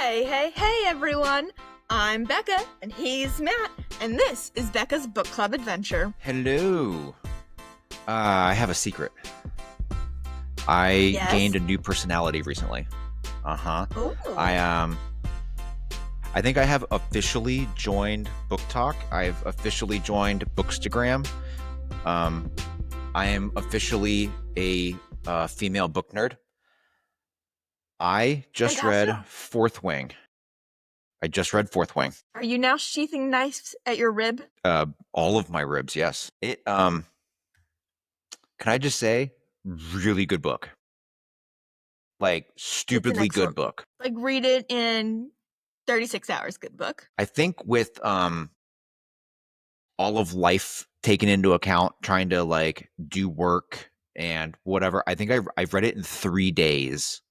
Hey everyone! I'm Becca, and he's Matt, and this is Becca's Book Club Adventure. Hello. I have a secret. I gained a new personality recently. Ooh. I think I have officially joined Book Talk. I've officially joined Bookstagram. I am officially a female book nerd. I just read Fourth Wing. Are you now sheathing knives at your rib? All of my ribs, yes. It can I just say, really good book. Like stupidly good book. Like read it in 36 hours, good book. I think with all of life taken into account, trying to like do work and whatever, I think I've read it in 3 days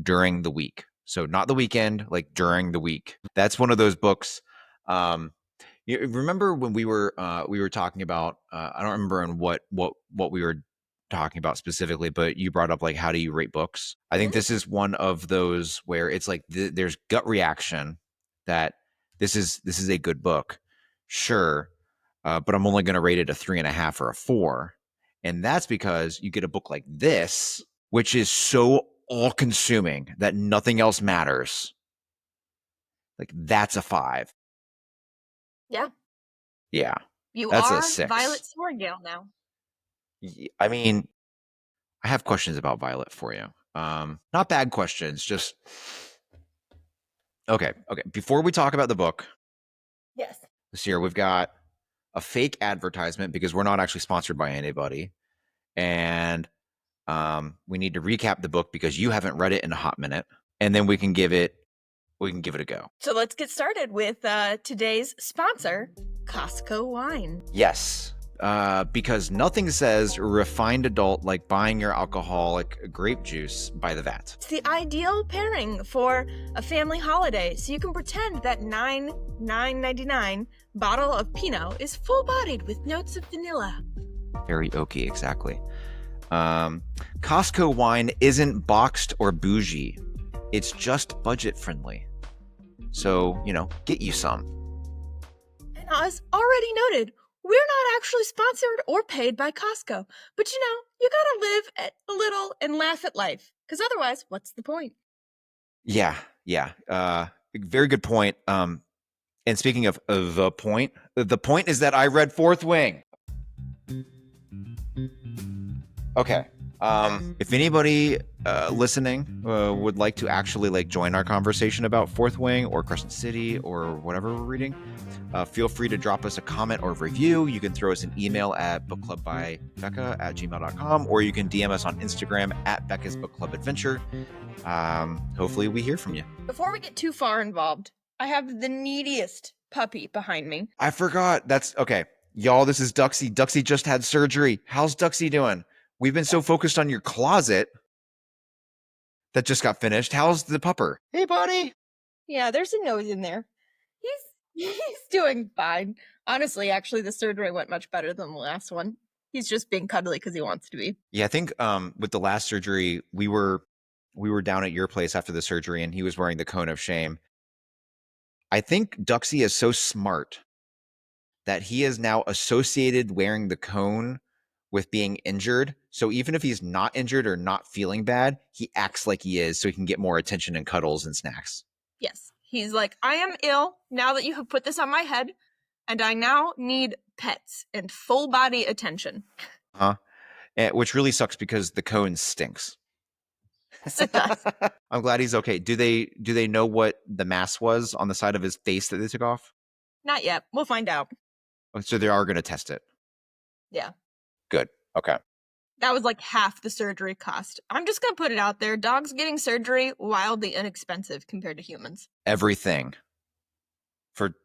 during the week. So not the weekend, like during the week. That's one of those books. You remember when we were talking about I don't remember in what we were talking about specifically, but you brought up like how do you rate books? I think this is one of those where it's like there's gut reaction that this is a good book, sure, but I'm only going to rate it a 3.5 or a 4, and that's because you get a book like this, which is so all-consuming that nothing else matters. Like that's a 5. Yeah. Yeah. That's a 6. Violet Sorrengail now. I mean, I have questions about Violet for you. Not bad questions, just okay. Before we talk about the book, yes, this year we've got a fake advertisement because we're not actually sponsored by anybody, and we need to recap the book because you haven't read it in a hot minute, and then we can give it a go. So let's get started with today's sponsor, Costco Wine. Yes. Because nothing says refined adult like buying your alcoholic grape juice by the vat. It's the ideal pairing for a family holiday, so you can pretend that $9.99 bottle of Pinot is full-bodied with notes of vanilla. Very oaky, exactly. Costco wine isn't boxed or bougie. It's just budget-friendly. So, get you some. And as already noted, we're not actually sponsored or paid by Costco. But you gotta live a little and laugh at life. Because otherwise, what's the point? Yeah. Very good point. And speaking of the point is that I read Fourth Wing. Okay. If anybody listening would like to actually like join our conversation about Fourth Wing or Crescent City or whatever we're reading, feel free to drop us a comment or review. You can throw us an email at bookclubbyBecca@gmail.com, or you can DM us on Instagram at Becca's Book Club Adventure. Hopefully we hear from you. Before we get too far involved, I have the neediest puppy behind me. I forgot. That's okay. Y'all, this is Duxie. Duxie just had surgery. How's Duxie doing? We've been so focused on your closet that just got finished. How's the pupper? Hey, buddy. Yeah, there's a nose in there. He's doing fine. Honestly, actually, the surgery went much better than the last one. He's just being cuddly because he wants to be. Yeah, I think with the last surgery, we were down at your place after the surgery, and he was wearing the cone of shame. I think Duxie is so smart that he is now associated wearing the cone with being injured. So even if he's not injured or not feeling bad, he acts like he is so he can get more attention and cuddles and snacks. Yes. He's like, I am ill now that you have put this on my head, and I now need pets and full body attention. Which really sucks because the cone stinks. It does. I'm glad he's okay. Do they know what the mass was on the side of his face that they took off? Not yet. We'll find out. So they are going to test it. Yeah. Good. Okay. That was like half the surgery cost. I'm just going to put it out there. Dogs getting surgery, wildly inexpensive compared to humans. Everything for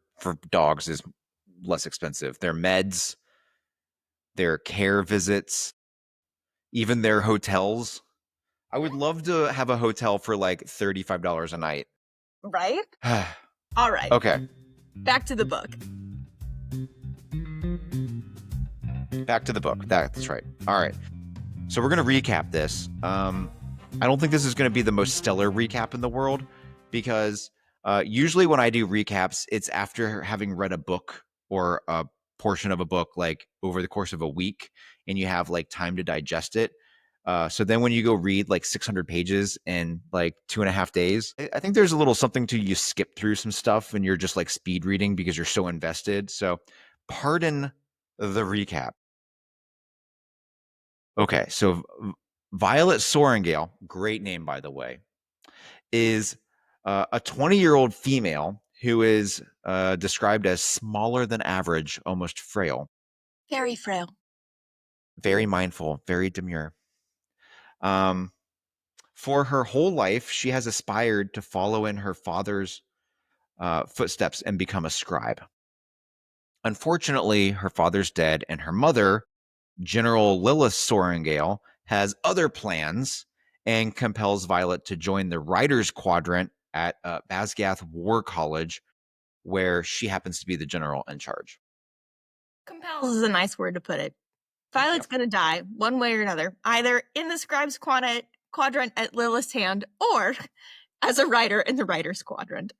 dogs is less expensive. Their meds, their care visits, even their hotels. I would love to have a hotel for like $35 a night. Right? All right. Okay. Back to the book. That's right. All right. So we're going to recap this. I don't think this is going to be the most stellar recap in the world because Usually when I do recaps, it's after having read a book or a portion of a book like over the course of a week, and you have like time to digest it. So then when you go read like 600 pages in like 2.5 days, I think there's a little something to you skip through some stuff and you're just like speed reading because you're so invested. So pardon the recap. Okay, so Violet Sorrengail, great name by the way, is a 20-year-old female who is described as smaller than average, almost frail, Very frail. very mindful, very demure. Um, for her whole life, she has aspired to follow in her father's footsteps and become a scribe. Unfortunately, her father's dead, and her mother, General Lilith Sorrengail, has other plans and compels Violet to join the Riders Quadrant at Basgath War College, where she happens to be the general in charge. Compels is a nice word to put it. Violet's going to die one way or another, either in the scribe's quadrant at Lilith's hand or as a rider in the Riders Quadrant.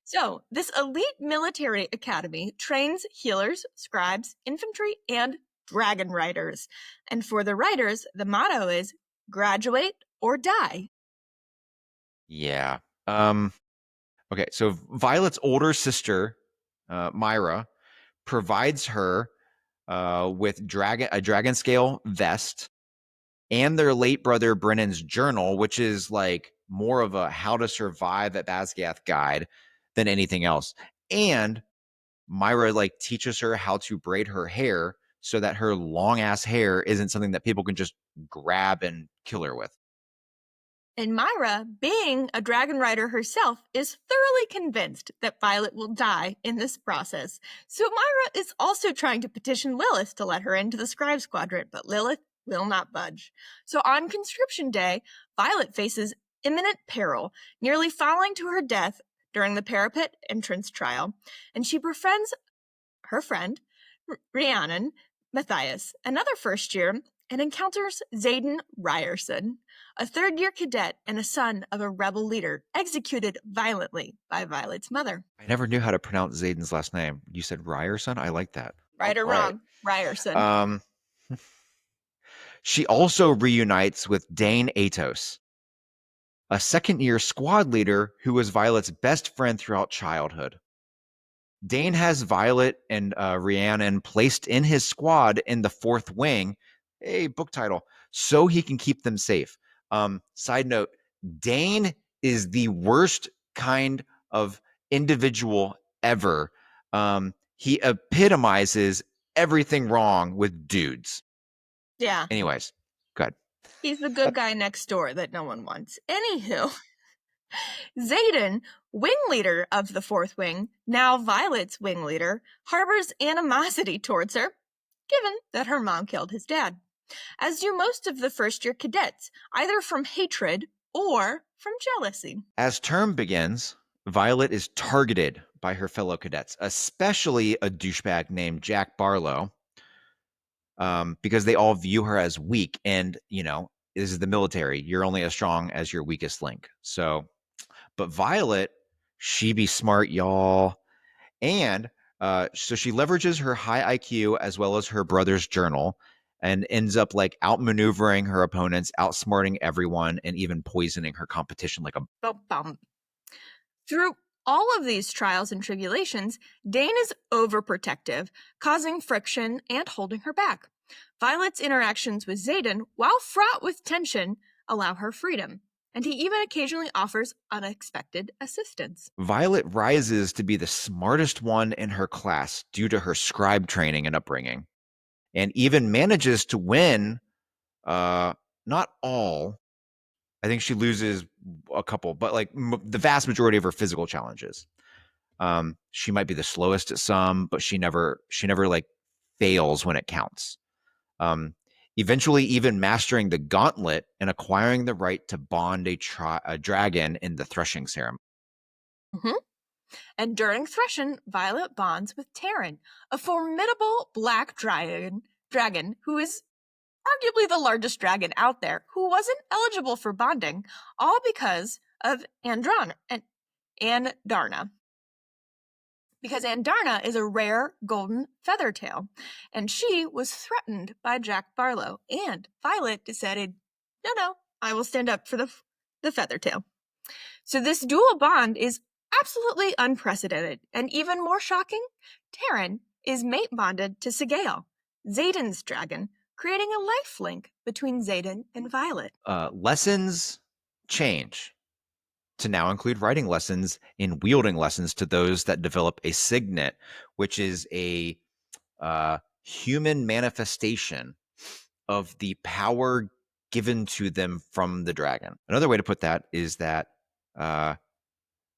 So, this elite military academy trains healers, scribes, infantry, and dragon riders. And for the riders, the motto is graduate or die. Yeah. Okay, so Violet's older sister, Myra, provides her with a dragon scale vest and their late brother Brennan's journal, which is like more of a how to survive at Basgath guide than anything else. And Myra like teaches her how to braid her hair so that her long ass hair isn't something that people can just grab and kill her with. And Myra, being a dragon rider herself, is thoroughly convinced that Violet will die in this process. So Myra is also trying to petition Lilith to let her into the Scribe's Quadrant, but Lilith will not budge. So on conscription day, Violet faces imminent peril, nearly falling to her death during the parapet entrance trial, and she befriends her friend, Rhiannon Matthias, another first year, and encounters Xaden Riorson, a third-year cadet and a son of a rebel leader executed violently by Violet's mother. I never knew how to pronounce Xaden's last name. You said Ryerson? I like that. Right or wrong, Riorson. She also reunites with Dane Atos, a second-year squad leader who was Violet's best friend throughout childhood. Dane has Violet and Rhiannon placed in his squad in the Fourth Wing, a book title, so he can keep them safe. Side note, Dane is the worst kind of individual ever. He epitomizes everything wrong with dudes. Yeah. Anyways, good. He's the good guy next door that no one wants. Anywho, Xaden, wing leader of the Fourth Wing, now Violet's wing leader, harbors animosity towards her, given that her mom killed his dad, as do most of the first-year cadets, either from hatred or from jealousy. As term begins, Violet is targeted by her fellow cadets, especially a douchebag named Jack Barlow, because they all view her as weak. And, this is the military. You're only as strong as your weakest link. So, but Violet, she be smart, y'all. And so she leverages her high IQ as well as her brother's journal and ends up like outmaneuvering her opponents, outsmarting everyone, and even poisoning her competition like a Bum. Through all of these trials and tribulations, Dane is overprotective, causing friction and holding her back. Violet's interactions with Xaden, while fraught with tension, allow her freedom, and he even occasionally offers unexpected assistance. Violet rises to be the smartest one in her class due to her scribe training and upbringing, and even manages to win not all. I think she loses a couple, but like the vast majority of her physical challenges. She might be the slowest at some, but she never like fails when it counts. Eventually even mastering the gauntlet and acquiring the right to bond a dragon in the threshing ceremony. Mm-hmm. And during Threshin, Violet bonds with Tairn, a formidable black dragon who is arguably the largest dragon out there, who wasn't eligible for bonding, all because of Andarna. Because Andarna is a rare golden feathertail, and she was threatened by Jack Barlow, and Violet decided, no, I will stand up for the feathertail. So this dual bond is absolutely unprecedented, and even more shocking, Tairn is mate bonded to Sorrengail, Xaden's dragon, creating a life link between Xaden and Violet. Lessons change to now include writing lessons and wielding lessons to those that develop a signet, which is a human manifestation of the power given to them from the dragon. Another way to put that is that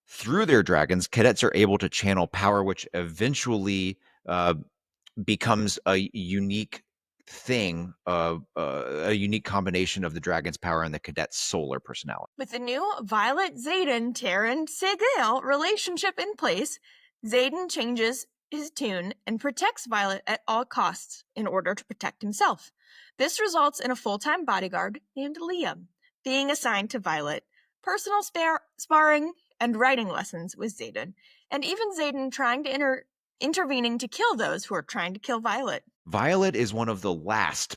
through their dragons, cadets are able to channel power, which eventually becomes a unique thing, a unique combination of the dragon's power and the cadet's solar personality. With the new Violet Xaden Tairn Sorrengail relationship in place, Xaden changes his tune and protects Violet at all costs in order to protect himself. This results in a full-time bodyguard named Liam being assigned to Violet, personal sparring and writing lessons with Xaden, and even Xaden trying to intervening to kill those who are trying to kill Violet. Violet is one of the last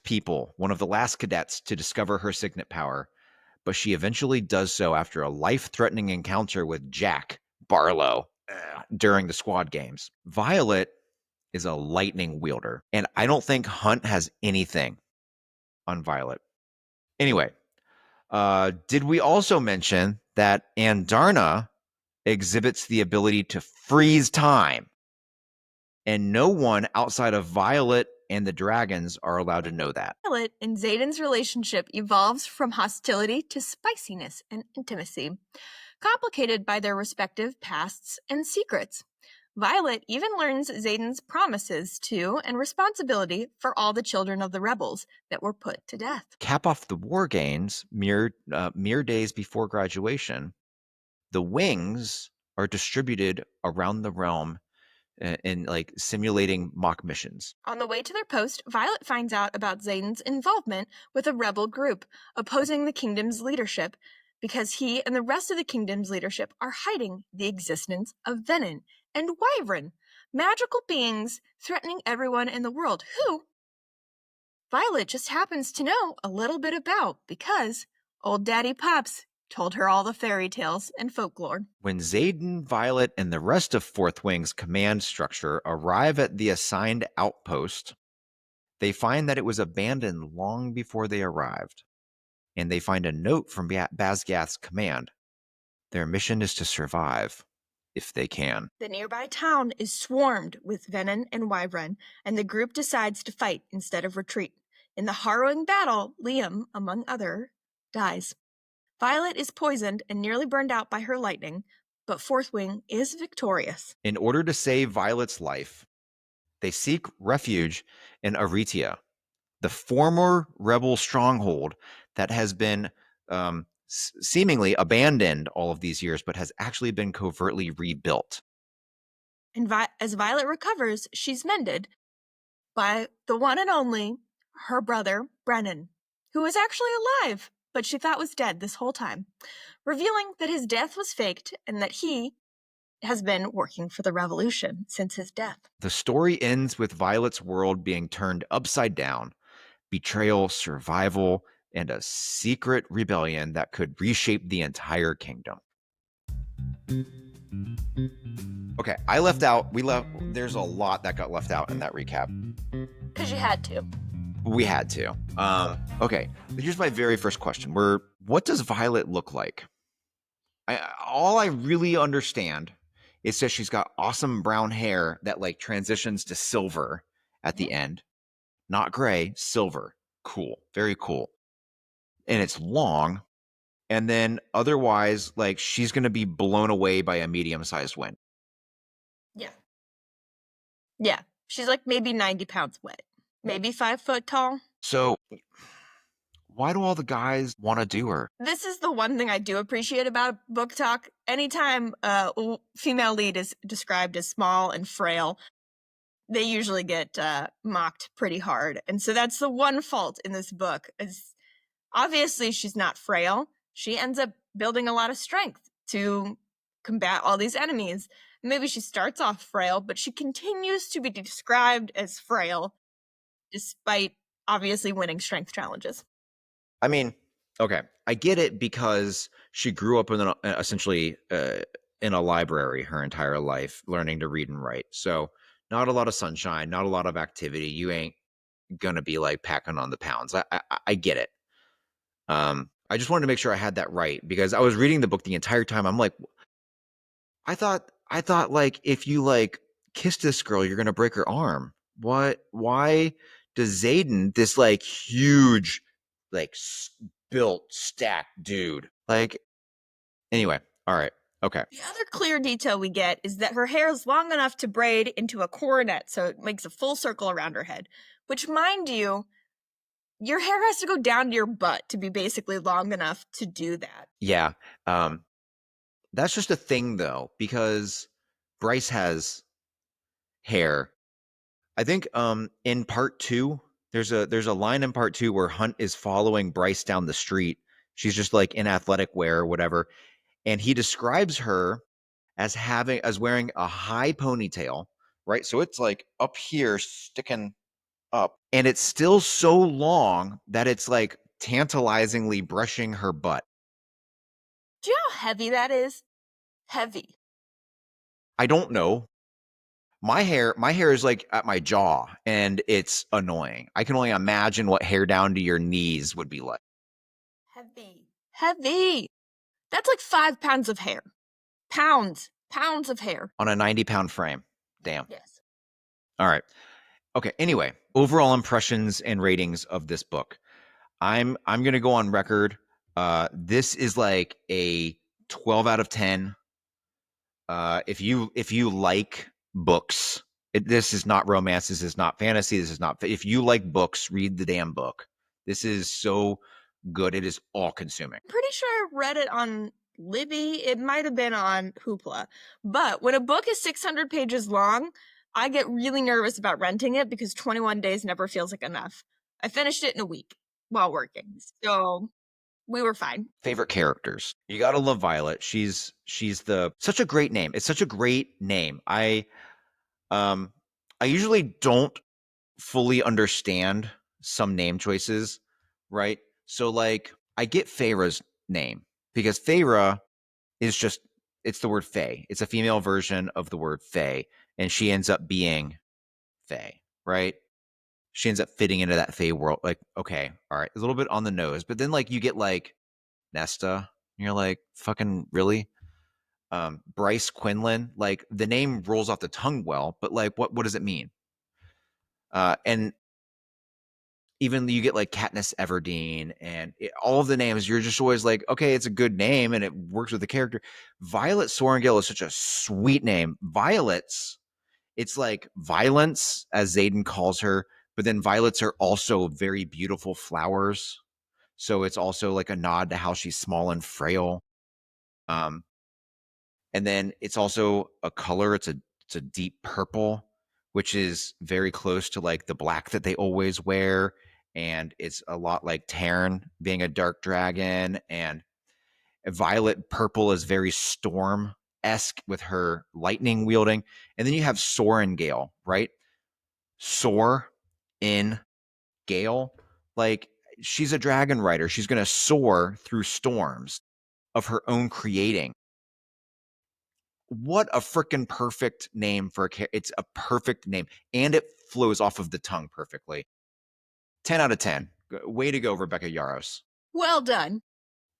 cadets to discover her signet power, but she eventually does so after a life-threatening encounter with Jack Barlow during the squad games. Violet is a lightning wielder, and I don't think Hunt has anything on Violet. Anyway, did we also mention that Andarna exhibits the ability to freeze time? And no one outside of Violet and the dragons are allowed to know that. Violet and Xaden's relationship evolves from hostility to spiciness and intimacy, complicated by their respective pasts and secrets. Violet even learns Xaden's promises to and responsibility for all the children of the rebels that were put to death. Cap off the war games, mere days before graduation, the wings are distributed around the realm in like simulating mock missions. On the way to their post, Violet finds out about Xaden's involvement with a rebel group opposing the kingdom's leadership because he and the rest of the kingdom's leadership are hiding the existence of Venin and Wyvern, magical beings threatening everyone in the world who Violet just happens to know a little bit about because old Daddy Pops told her all the fairy tales and folklore. When Xaden, Violet, and the rest of Fourth Wing's command structure arrive at the assigned outpost, they find that it was abandoned long before they arrived, and they find a note from Bazgath's command. Their mission is to survive, if they can. The nearby town is swarmed with Venin and Wyvern, and the group decides to fight instead of retreat. In the harrowing battle, Liam, among others, dies. Violet is poisoned and nearly burned out by her lightning, but Fourth Wing is victorious. In order to save Violet's life, they seek refuge in Aritia, the former rebel stronghold that has been seemingly abandoned all of these years, but has actually been covertly rebuilt. And as Violet recovers, she's mended by the one and only her brother, Brennan, who is actually alive, but she thought was dead this whole time, revealing that his death was faked and that he has been working for the revolution since his death. The story ends with Violet's world being turned upside down, betrayal, survival, and a secret rebellion that could reshape the entire kingdom. Okay, there's a lot that got left out in that recap. Because you had to. We had to. Okay, here's my very first question. What does Violet look like? All I really understand is that she's got awesome brown hair that like transitions to silver at the end. Not gray, silver. Cool. Very cool. And it's long. And then otherwise, like she's going to be blown away by a medium-sized wind. Yeah. Yeah. She's like maybe 90 pounds wet. Maybe 5 foot tall. So why do all the guys want to do her? This is the one thing I do appreciate about book talk. Anytime a female lead is described as small and frail, they usually get mocked pretty hard. And so that's the one fault in this book. Is obviously she's not frail. She ends up building a lot of strength to combat all these enemies. Maybe she starts off frail, but she continues to be described as frail, despite obviously winning strength challenges. I mean, okay, I get it because she grew up in essentially in a library her entire life, learning to read and write. So not a lot of sunshine, not a lot of activity. You ain't gonna be like packing on the pounds. I get it. I just wanted to make sure I had that right because I was reading the book the entire time. I'm like, I thought like if you like kiss this girl, you're gonna break her arm. What? Why does Xaden, this like huge, like built, stacked dude, like anyway? All right, okay. The other clear detail we get is that her hair is long enough to braid into a coronet, so it makes a full circle around her head. Which, mind you, your hair has to go down to your butt to be basically long enough to do that. Yeah, that's just a thing though because Bryce has hair. I think in part 2 there's a line in part 2 where Hunt is following Bryce down the street. She's just like in athletic wear or whatever, and he describes her as wearing a high ponytail, right? So it's like up here sticking up, and it's still so long that it's like tantalizingly brushing her butt. Do you know how heavy that is? Heavy. I don't know. My hair is like at my jaw and it's annoying. I can only imagine what hair down to your knees would be like. Heavy. Heavy. That's like 5 pounds of hair. Pounds. Pounds of hair. On a 90-pound frame. Damn. Yes. All right. Okay, anyway, overall impressions and ratings of this book. I'm going to go on record. This is like a 12 out of 10. If you like books, this is not romance, this is not fantasy, this is not, if you like books, read the damn book. This is so good. It is all consuming. I'm pretty sure I read it on Libby. It might have been on Hoopla. But when a book is 600 pages long, I get really nervous about renting it because 21 days never feels like enough. I finished it in a week while working. So we were fine. Favorite characters. You got to love Violet. She's the such a great name. It's such a great name. I usually don't fully understand some name choices, right? So like I get Feyre's name because Feyre is just it's the word Fey. It's a female version of the word Fey, and she ends up being Fey, right? She ends up fitting into that Fey world. Like, okay, all right, a little bit on the nose, but then like you get like Nesta, and you're like, fucking really? Bryce Quinlan, like the name rolls off the tongue well, but like what does it mean? And even you get like Katniss Everdeen and all of the names, you're just always like, okay, it's a good name and it works with the character. Violet Sorrengail is such a sweet name. Violets, it's like violence, as Xaden calls her, but then violets are also very beautiful flowers. So it's also like a nod to how she's small and frail. Um, and then it's also a color. It's a deep purple, which is very close to like the black that they always wear, and it's a lot like Tairn being a dark dragon, and violet purple is very storm esque with her lightning wielding, and then you have Sorrengail, right? Soar in Gale, like she's a dragon rider. She's going to soar through storms of her own creating. What a freaking perfect name for a character. It's a perfect name, and it flows off of the tongue perfectly. 10 out of 10. Way to go, Rebecca Yarros. Well done.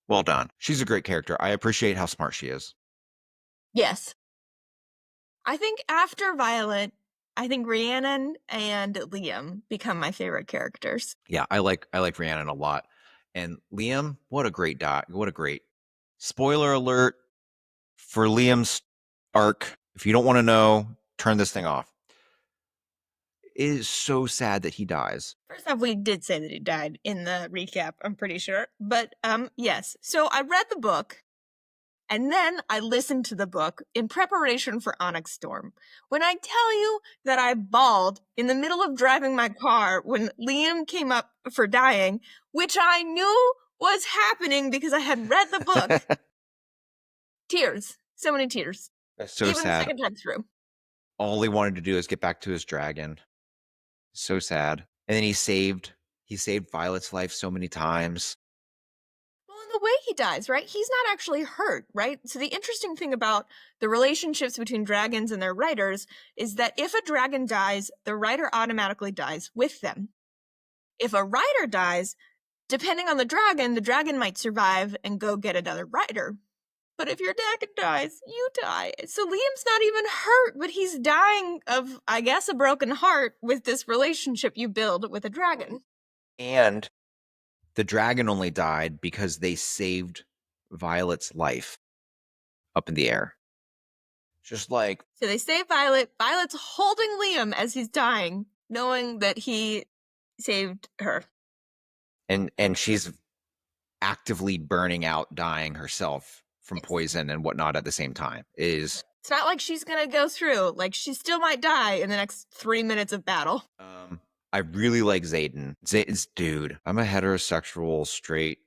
Well done. She's a great character. I appreciate how smart she is. Yes. I think after Violet, I think Rhiannon and Liam become my favorite characters. Yeah, I like Rhiannon a lot. And Liam, what a great dot. What a great spoiler alert for Liam's arc. If you don't want to know, turn this thing off. It is so sad that he dies. First off, we did say that he died in the recap, I'm pretty sure. But yes. So I read the book, and then I listened to the book in preparation for Onyx Storm. When I tell you that I bawled in the middle of driving my car when Liam came up for dying, which I knew was happening because I had read the book. Tears. So many tears. That's so Even the sad. second time through. All he wanted to do is get back to his dragon. So sad. And then he saved Violet's life so many times. Well, in the way he dies, right? He's not actually hurt, right? So the interesting thing about the relationships between dragons and their riders is that if a dragon dies, the rider automatically dies with them. If a rider dies, depending on the dragon might survive and go get another rider. But if your dragon dies, you die. So Liam's not even hurt, but he's dying of, I guess, a broken heart with this relationship you build with a dragon. And the dragon only died because they saved Violet's life up in the air. Just like, So they save Violet. Violet's holding Liam as he's dying, knowing that he saved her. and she's actively burning out, dying herself from Yes. poison and whatnot at the same time. Is It's not like she's gonna go through. Like, she still might die in the next 3 minutes of battle. I really like Xaden. Xaden's dude. I'm a heterosexual, straight,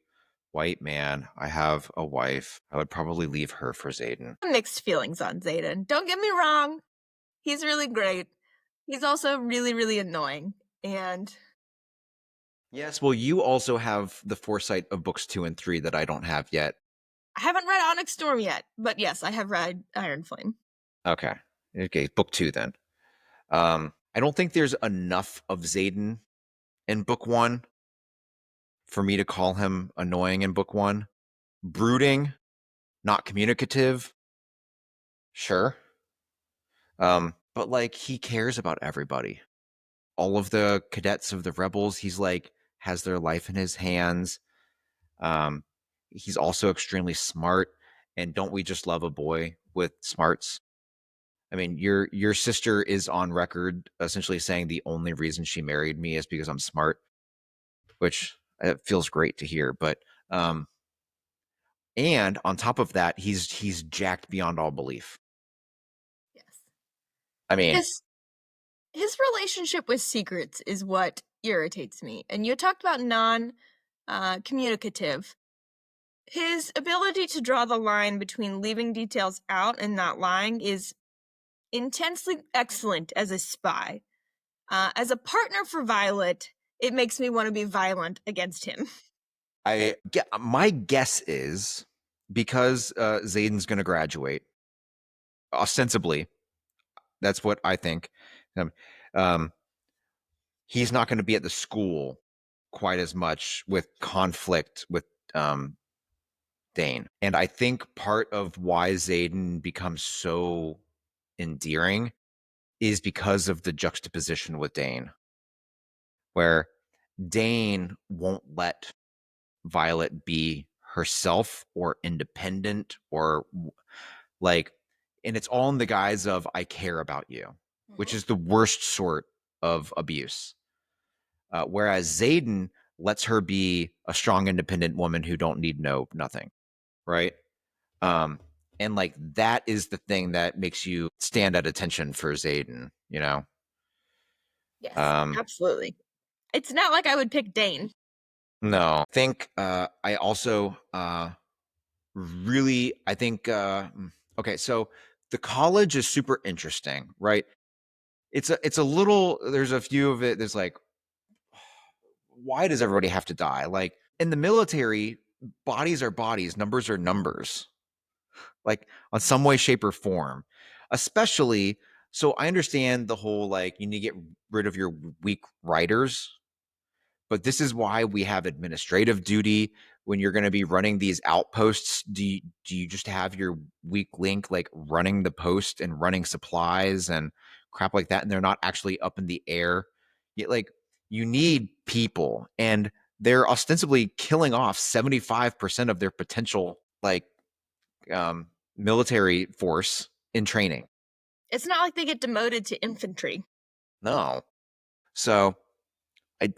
white man. I have a wife. I would probably leave her for Xaden. Mixed feelings on Xaden. Don't get me wrong. He's really great. He's also really, really annoying. And Yes, well, you also have the foresight of books 2 and 3 that I don't have yet. I haven't read Onyx Storm yet, but yes, I have read Iron Flame. Okay. Okay, book 2 then. I don't think there's enough of Xaden in book 1 for me to call him annoying in book 1. Brooding, not communicative. Sure. But like he cares about everybody. All of the cadets of the rebels, he's like has their life in his hands. He's also extremely smart. And don't we just love a boy with smarts? I mean, your sister is on record essentially saying the only reason she married me is because I'm smart, which feels great to hear. But and on top of that, he's jacked beyond all belief. Yes. I mean, His relationship with secrets is what irritates me. And you talked about non-communicative. His ability to draw the line between leaving details out and not lying is intensely excellent as a spy. As a partner for Violet, it makes me want to be violent against him. my guess is because Xaden's going to graduate ostensibly. That's what I think. Um, he's not going to be at the school quite as much with conflict with Dane. And I think part of why Xaden becomes so endearing is because of the juxtaposition with Dane, where Dane won't let Violet be herself or independent or like, and it's all in the guise of I care about you, which is the worst sort of abuse. Whereas Xaden lets her be a strong, independent woman who don't need nothing, right? And like that is the thing that makes you stand at attention for Xaden, you know? Yes, Um, absolutely. It's not like I would pick Dane. no, I think I also really, I think, okay, so the college is super interesting, right? It's a little, there's a few of it that's like, why does everybody have to die? Like in the military, bodies are bodies, numbers are numbers, like on some way, shape, or form. Especially, so I understand the whole like you need to get rid of your weak writers, but this is why we have administrative duty when you're going to be running these outposts. Do you just have your weak link like running the post and running supplies and crap like that, and they're not actually up in the air? Like you need people, and they're ostensibly killing off 75% of their potential like military force in training. It's not like they get demoted to infantry. No, so I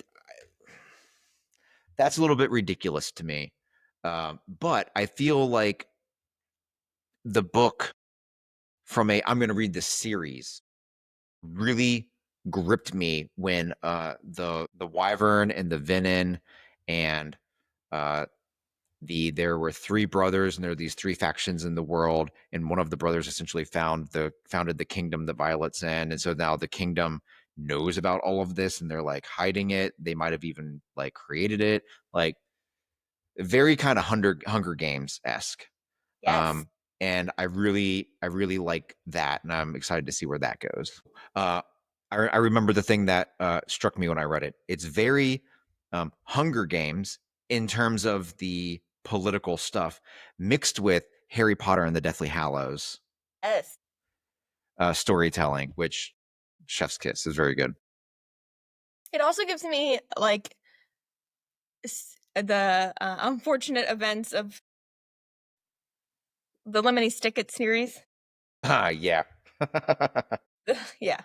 that's a little bit ridiculous to me. But I feel like the book from I'm going to read this series really gripped me when the wyvern and the venom and uh, there were three brothers, and there are these three factions in the world, and one of the brothers essentially founded the kingdom that Violet's in, and so now the kingdom knows about all of this, and they're like hiding it. They might have even like created it, like very kind of Hunger Games esque. Yes. And I really like that, and I'm excited to see where that goes. I remember the thing that struck me when I read it. It's very Hunger Games in terms of the political stuff, mixed with Harry Potter and the Deathly Hallows Yes. storytelling, which Chef's Kiss is very good. It also gives me like the unfortunate events of the Lemony Snicket series. Yeah. Yeah.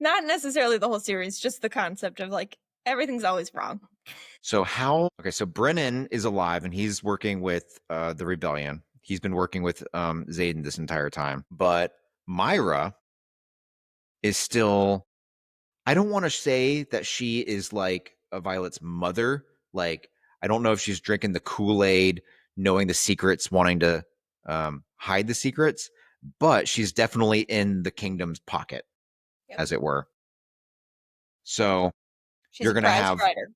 Not necessarily the whole series, just the concept of like everything's always wrong. So Brennan is alive and he's working with the rebellion. He's been working with Xaden this entire time. But Myra is still, I don't want to say that she is like a Violet's mother. Like, I don't know if she's drinking the Kool-Aid, knowing the secrets, wanting to hide the secrets, but she's definitely in the kingdom's pocket, Yep. as it were. So She's you're a going to prize have fighter.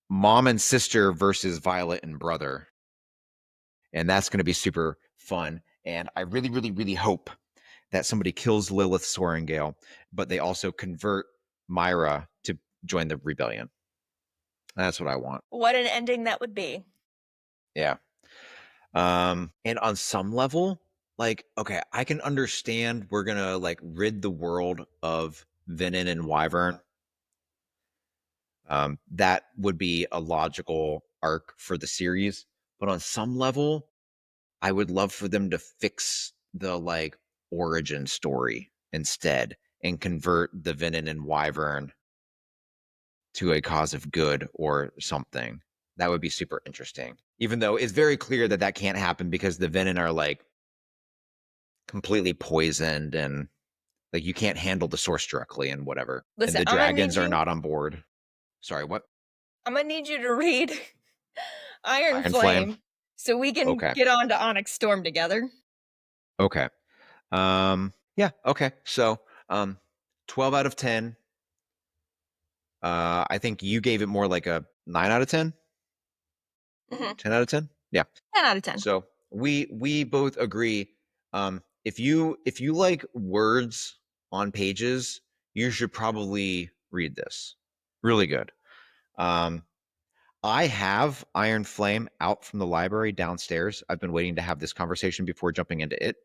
mom and sister versus Violet and brother. And that's going to be super fun. And I really hope that somebody kills Lilith Sorrengail, but they also convert Myra to join the rebellion. That's what I want. What an ending that would be. Yeah. And on some level, like, okay, I can understand we're gonna like rid the world of Venin and Wyvern. That would be a logical arc for the series. But on some level, I would love for them to fix the like origin story instead and convert the Venin and Wyvern to a cause of good or something. That would be super interesting. Even though it's very clear that that can't happen because the Venin are like completely poisoned and like you can't handle the source directly and whatever. And Listen, the dragons are not on board. Sorry, what? I'm gonna need you to read Iron Iron Flame. Flame so we can Okay. get on to Onyx Storm together. Okay. Yeah, okay. So 12 out of 10. I think you gave it more like a 9 out of 10. 10 out of 10. Yeah. 10 out of 10. So we both agree. If you like words on pages, you should probably read this. Really good. I have Iron Flame out from the library downstairs. I've been waiting to have this conversation before jumping into it.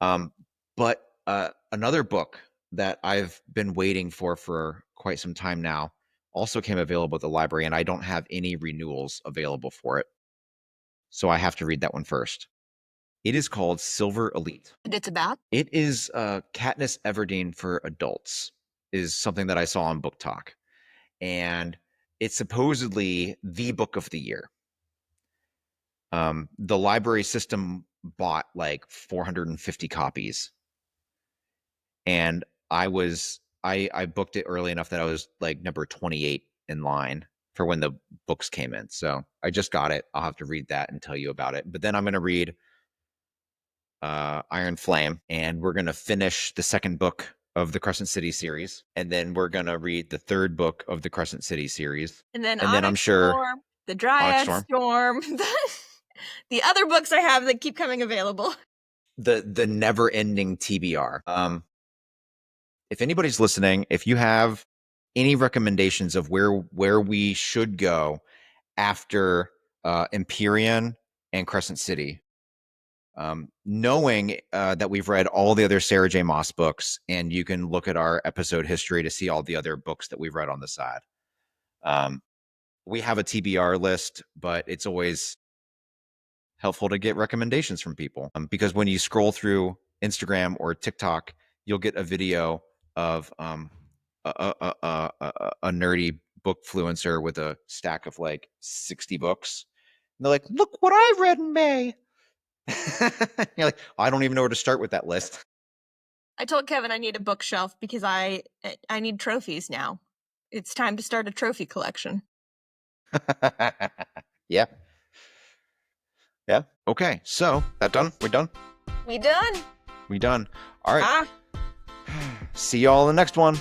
But another book that I've been waiting for quite some time now also came available at the library, and I don't have any renewals available for it. So I have to read that one first. It is called Silver Elite. And it's about? It is Katniss Everdeen for adults, is something that I saw on Book Talk. And it's supposedly the book of the year. The library system bought like 450 copies. And I booked it early enough that I was like number 28 in line for when the books came in. So I just got it. I'll have to read that and tell you about it. But then I'm going to read Iron Flame, and we're going to finish the second book of the Crescent City series. And then we're going to read the third book of the Crescent City series. And then I'm sure Storm, the Dryad Storm, the other books I have that keep coming available. The never-ending TBR. If anybody's listening, if you have any recommendations of where we should go after Empyrean and Crescent City, knowing that we've read all the other Sarah J. Maas books, and you can look at our episode history to see all the other books that we've read on the side. We have a TBR list, but it's always helpful to get recommendations from people because when you scroll through Instagram or TikTok, you'll get a video of a nerdy book fluencer with a stack of like 60 books. And they're like, look what I read in May. You're like, I don't even know where to start with that list. I told Kevin I need a bookshelf because I need trophies now. It's time to start a trophy collection. Yeah. Okay, so that done? We're done? We done. We done. All right. Ah. See y'all in the next one.